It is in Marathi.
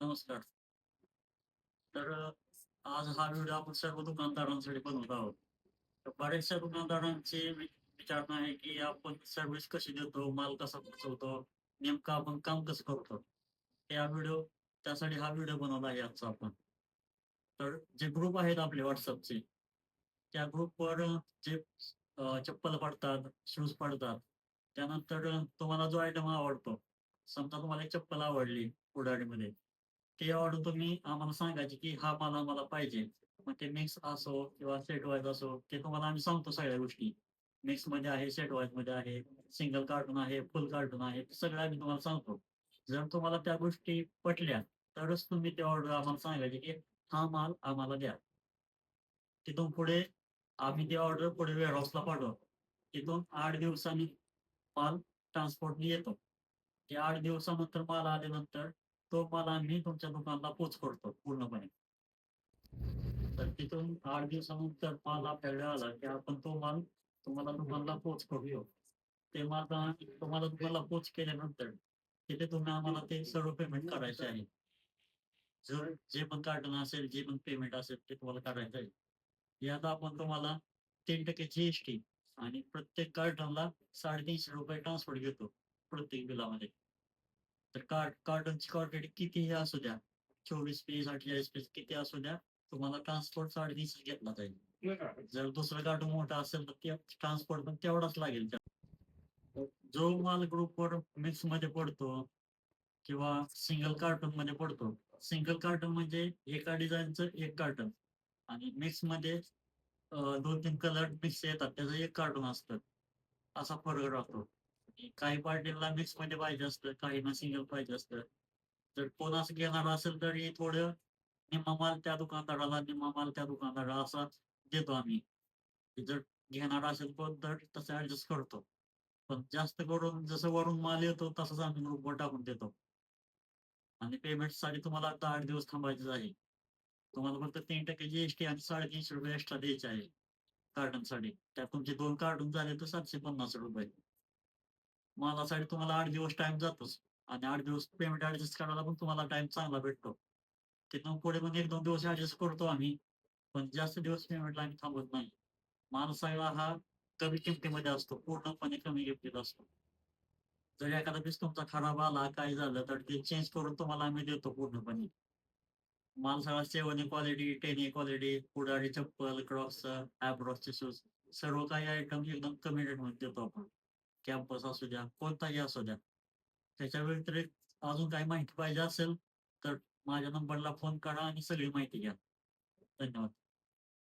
नमस्कार. तर आज हा व्हिडिओ आपण सर्व दुकानदारांसाठी बनवत आहोत. तर बऱ्याचशा दुकानदारांचे विचारणा आहे, की आपण सर्व्हिस कशी देतो, माल कसा पोहोचवतो, नेमकं आपण काम कसं करतो. त्यासाठी हा व्हिडिओ बनवला आहे आजचा आपण. तर जे ग्रुप आहेत आपले WhatsAppचे, त्या ग्रुपवर जे चप्पल पडतात, शूज पडतात. त्यानंतर तुम्हाला जो आयटम आवडतो, समजा तुम्हाला एक चप्पल आवडली उडाणीमध्ये, ते ऑर्डर तुम्ही आम्हाला सांगायची, की हा माल आम्हाला पाहिजे. मग ते मिक्स असो किंवा सेट वाईज असो, ते तुम्हाला आम्ही सांगतो सगळ्या गोष्टी. मिक्समध्ये आहे, सेट वाईजमध्ये आहे, सिंगल कार्टून आहे, फुल कार्टून आहे, ते सगळं आम्ही तुम्हाला सांगतो. जर तुम्हाला त्या गोष्टी पटल्या, तरच तुम्ही ते ऑर्डर आम्हाला सांगायची, की हा माल आम्हाला द्या. तिथून पुढे आम्ही ती ऑर्डर पुढे वेअरहाऊसला पाठवतो. तिथून 8 दिवसांनी माल ट्रान्सपोर्टने येतो. ते 8 दिवसानंतर माल आल्यानंतर तो माल आम्ही तुमच्या दुकानाला पोच करतो पूर्णपणे. तर तिथून 8 दिवसानंतर माल आपल्याकडे आला, की आपण तो माल तुम्हाला दुकानाला पोच करूया. ते माल तुम्हाला दुकानाला पोच केल्यानंतर तिथे तुम्ही आम्हाला ते सर्व पेमेंट करायचे आहे. जे पण कार्टन असेल, जे पण पेमेंट असेल ते तुम्हाला करायचं आहे. यात आपण तुम्हाला 3% जी-एस-टी आणि प्रत्येक कार्टनला ₹350 ट्रान्सपोर्ट घेतो प्रत्येक बिलामध्ये. तर कार्टनची क्वांटिटी कितीही असू द्या, 24 पीस, 48 पीस किती असू द्या, तुम्हाला ट्रान्सपोर्ट 350 घेतला जाईल. जर दुसरं कार्टून मोठं असेल तर ते ट्रान्सपोर्ट पण तेवढाच लागेल. जो माल ग्रुपवर मिक्समध्ये पडतो किंवा सिंगल कार्टूनमध्ये पडतो. सिंगल कार्टून म्हणजे एका डिझाइनचं एक कार्टन आणि मिक्समध्ये 2-3 कलर मिक्स येतात. त्याचं एक कार्टून असतं. असा फरक राहतो. आणि काही पार्टीला मिक्समध्ये पाहिजे असतं, काहींना सिंगल पाहिजे असतं. जर कोण असं घेणार असेल तर हे थोडं निम्मा माल त्या दुकानदाराला, निम्मा माल त्या दुकानदाराला असा देतो आम्ही. जर घेणार असेल कोण तर तसं ॲडजस्ट करतो. पण जास्त करून जसं वरून माल येतो तसंच आम्ही ग्रुपवर टाकून देतो. आणि पेमेंटसाठी तुम्हाला आता 8 दिवस थांबायचंच आहे. तुम्हाला फक्त 3% जी-एस-टी आणि ₹350 एक्स्ट्रा द्यायचे आहे कार्टनसाठी. त्यात तुमचे 2 कार्टून झाले तर ₹750. मालासाठी तुम्हाला 8 दिवस टाईम जातोच आणि 8 दिवस पेमेंट ॲडजस्ट करायला पण तुम्हाला टाईम चांगला भेटतो. तिथून पुढे मग 1-2 दिवस ॲडजस्ट करतो आम्ही. पण जास्त दिवस पेमेंटला आम्ही थांबत नाही. माल सगळा हा कमी किमतीमध्ये असतो. पूर्णपणे कमी किमतीत असतो. जर एखादा पीस तुमचा खराब आला, काय झालं, तर ते चेंज करून तुम्हाला आम्ही देतो पूर्णपणे. माल सगळा 7 ए क्वालिटी, 10 ए क्वालिटी, कुडाळी चप्पल, क्रॉक्सचं, Havelosचे शूज सर्व काही आयटम एकदम कमी रेटमध्ये देतो आपण. कॅम्पस असू द्या, कोणताही असू द्या. त्याच्या व्यतिरिक्त अजून काही माहिती पाहिजे असेल, तर माझ्या नंबरला फोन करा आणि सगळी माहिती घ्या. धन्यवाद.